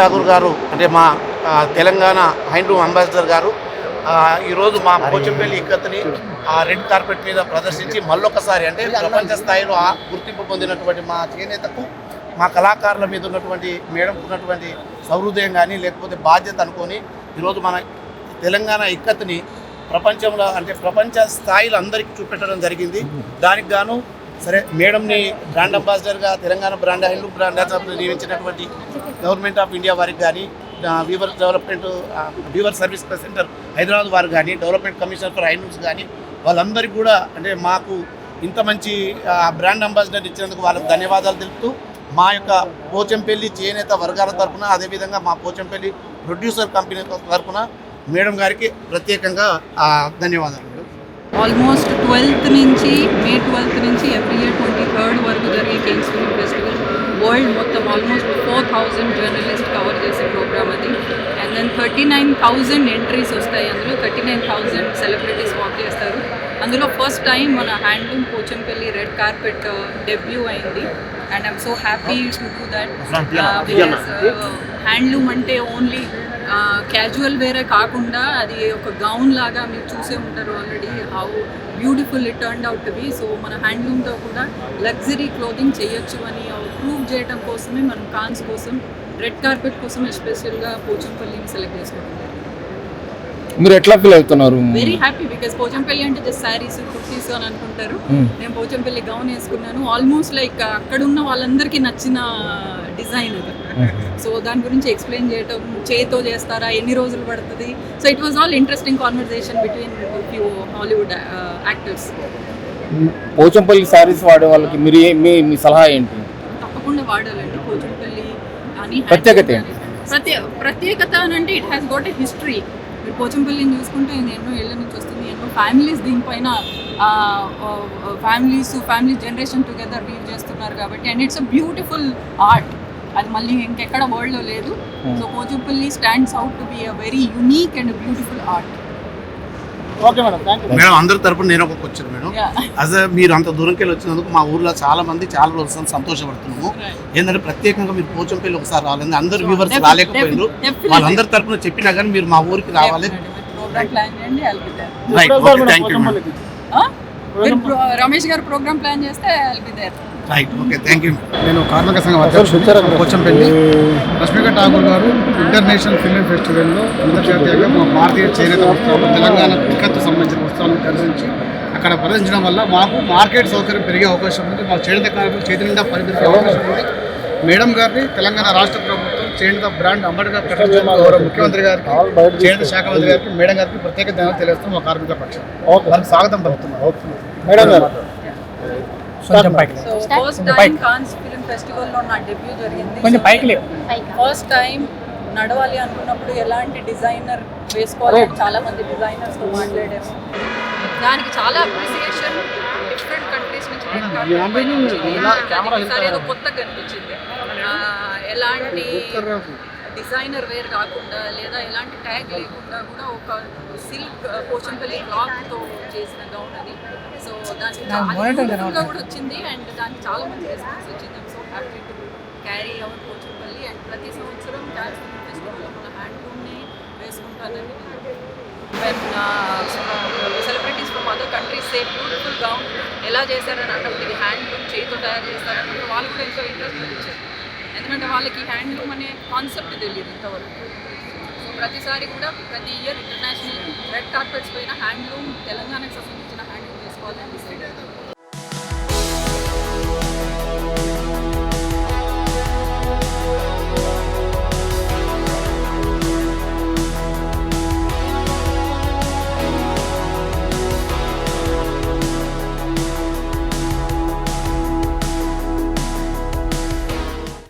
ఠాకూర్ గారు అంటే మా తెలంగాణ హ్యాండ్లూమ్ అంబాసిడర్ గారు ఈరోజు మా పోచంపల్లి ఇక్కత్ని రెడ్ కార్పెట్ మీద ప్రదర్శించి మళ్ళొకసారి అంటే ప్రపంచ స్థాయిలో గుర్తింపు పొందినటువంటి మా చేనేతకు మా కళాకారుల మీద ఉన్నటువంటి మేడంకు ఉన్నటువంటి సౌహృదయం కానీ లేకపోతే బాధ్యత అనుకొని ఈరోజు మన తెలంగాణ ఇక్కత్ని ప్రపంచంలో అంటే ప్రపంచ స్థాయిలో అందరికీ చూపెట్టడం జరిగింది. దానికి గాను సరే మేడంని బ్రాండ్ అంబాసిడర్గా తెలంగాణ బ్రాండ్ హ్యాండ్లూమ్ బ్రాండ్ నియమించినటువంటి గవర్నమెంట్ ఆఫ్ ఇండియా వారికి కానీ వీవర్ సర్వీస్ సెంటర్ హైదరాబాద్ వారు కానీ డెవలప్మెంట్ కమిషనర్ ఫర్ హ్యాండ్లూమ్స్ కానీ వాళ్ళందరికీ కూడా అంటే మాకు ఇంత మంచి బ్రాండ్ అంబాసిడర్ ఇచ్చినందుకు వాళ్ళకి ధన్యవాదాలు తెలుపుతూ మా యొక్క పోచంపల్లి చేనేత వర్గాల తరఫున అదేవిధంగా మా పోచంపల్లి ప్రొడ్యూసర్ కంపెనీ తరఫున మేడం గారికి ప్రత్యేకంగా ధన్యవాదాలు. ఆల్మోస్ట్ 12th నుంచి మే 12th నుంచి ఎవ్రీ ఇయర్ 23rd వరకు జరిగే కేన్స్ ఫిల్మ్ ఫెస్టివల్ వరల్డ్ మొత్తం ఆల్మోస్ట్ 4,000 జర్నలిస్ట్ కవర్ చేసే ప్రోగ్రామ్ అది. అండ్ దెన్ 39,000 ఎంట్రీస్ వస్తాయి. అందులో 39,000 సెలబ్రిటీస్ వాక్ చేస్తారు. అందులో ఫస్ట్ టైం మన handloom Pochampally red carpet debut అయింది. And I'm so happy to do that because handloom అంటే ఓన్లీ క్యాజువల్ వేరే కాకుండా అది ఒక గౌన్ లాగా మీరు చూసే ఉంటారు already how beautiful it turn out to be. So మన హ్యాండ్లూమ్తో కూడా లగ్జరీ క్లోతింగ్ చేయొచ్చు అని ప్రూవ్ చేయడం కోసమే మనం కాన్స్ కోసం రెడ్ కార్పెట్ కోసం ఎస్పెషల్గా పోచంపల్లిని సెలెక్ట్ చేసుకుంటున్నాం. మీరు ఎట్లా ఫీల్ అవుతున్నారు? వెరీ హ్యాపీ బికాస్ పోచంపల్లి అంటే జస్ట్ శారీస్ కుర్తీస్ అని అనుకుంటారు. నేను పోచంపల్లి గౌన్ వేసుకున్నాను. ఆల్మోస్ట్ లైక్ అక్కడ ఉన్న వాళ్ళందరికీ నచ్చిన డిజైన్ అది. సో దాని గురించి ఎక్స్ప్లెయిన్ చేయటం, చేతో చేస్తారా, ఎన్ని రోజులు పడుతుంది. So it was all interesting conversation between few Hollywood actors. Pochampally saris వాడే వాళ్ళకి మీరు మీ సలహా ఏంటి? తప్పకుండా వాడాలండి పోచంపల్లి అని. ప్రత్యేకత అని అంటే it has got a history. మీరు పోచంపల్లిని చూసుకుంటే ఇది ఎన్నో ఏళ్ళ నుంచి వస్తుంది. ఎన్నో ఫ్యామిలీస్ దీనిపైన ఫ్యామిలీ జనరేషన్ టుగెదర్ వీవ్ చేస్తున్నారు కాబట్టి. And it's a beautiful art. అది మళ్ళీ ఇంకెక్కడ వరల్డ్లో లేదు. So Pochampally stands out to be a very unique and beautiful art. Okay madam, thank you madam. అందరి తరపున నేను ఒక వచ్చాను మేడం. అదే మీరు అంత దూరంకి వెళ్ళి వచ్చినందుకు మా ఊర్లో చాలా మంది చాలా రోజులు సంతోషపడుతున్నాము. ఏంటంటే ప్రత్యేకంగా మీరు పోచంపల్లి ఒకసారి రావాలి. అందరు వ్యూవర్స్ రాలేకపోయారు. వాళ్ళందరి తరపున చెప్పినా కానీ మీరు మా ఊరికి రావాలి. రమేష్ గారు ప్రోగ్రామ్ ప్లాన్ చేస్తే I'll be there. Right, okay, thank you. నేను కార్మిక సంఘం అధ్యక్షుడు పోచంపల్లి. రష్మిక ఠాకూర్ గారు ఇంటర్నేషనల్ ఫిల్మ్ ఫెస్టివల్లో అంతర్జాతీయంగా మా భారతీయ చేనేత వస్త్రాలు తెలంగాణ ఇక్కత్తు సంబంధించిన వస్త్రాలను దర్శించి అక్కడ ప్రదర్శించడం వల్ల మాకు మార్కెట్ సౌకర్యం పెరిగే అవకాశం ఉంది. మా చేనేత కార్మికులు చేతి నిండా పరిమితి అవకాశం ఉంది. మేడం గారిని తెలంగాణ రాష్ట్ర ప్రభుత్వం చేనేత బ్రాండ్ అంబేద్కర్ ప్రకటించిన గౌరవ ముఖ్యమంత్రి గారికి, చేనేత శాఖ మంత్రి గారికి, మేడం గారికి ప్రత్యేక ధన్యవాదాలు తెలియజేస్తాం. మా కార్మికుల పక్షం వారికి స్వాగతం పలుకుతున్నాం. మేడం గారు ఫస్ట్ టైం కాన్స్ ఫిల్మ్ ఫెస్టివల్లో నా డెబ్యూ జరిగింది. ఫస్ట్ టైం నడవాలి అనుకున్నప్పుడు ఎలాంటి డిజైనర్ వేసుకోవాలి చాలా మంది డిజైనర్స్తో మాట్లాడాము. దానికి చాలా అప్రిసియేషన్ డిఫరెంట్ కంట్రీస్ నుంచి ఏదో కొత్తగా అనిపించింది. ఎలాంటి డిజైనర్ వేర్ కాకుండా లేదా ఎలాంటి ట్యాగ్ లేకుండా కూడా ఒక సిల్క్ పోచంపల్లి క్లాత్తో చేసిన గౌన్ అది. సో దానికి చాలా కూడా వచ్చింది అండ్ దానికి చాలా మంచి రెస్పాన్స్ వచ్చింది. So happy to carry our Pochampally. And ప్రతి సంవత్సరం క్యాన్స్ ఫిల్మ్ ఫెస్టివల్లో మన హ్యాండ్లూమ్ని వేసుకుంటానని when celebrities from other countries say beautiful gown ఎలా చేశారని అన్నప్పుడు ఇది హ్యాండ్లూమ్ చేతితో తయారు చేస్తారన్నప్పుడు వాళ్ళు కూడా ఎంతో ఇంట్రెస్ట్ చూపించారు. ఎందుకంటే వాళ్ళకి హ్యాండ్లూమ్ అనే కాన్సెప్ట్ తెలియదు ఇంతవరకు. సో ప్రతిసారి కూడా ప్రతి ఇయర్ ఇంటర్నేషనల్ రెడ్ కార్పెట్స్ పైన హ్యాండ్లూమ్ తెలంగాణకు సంబంధించిన హ్యాండ్లూమ్ వేసుకోవాలని డిసైడ్ అవుతారు.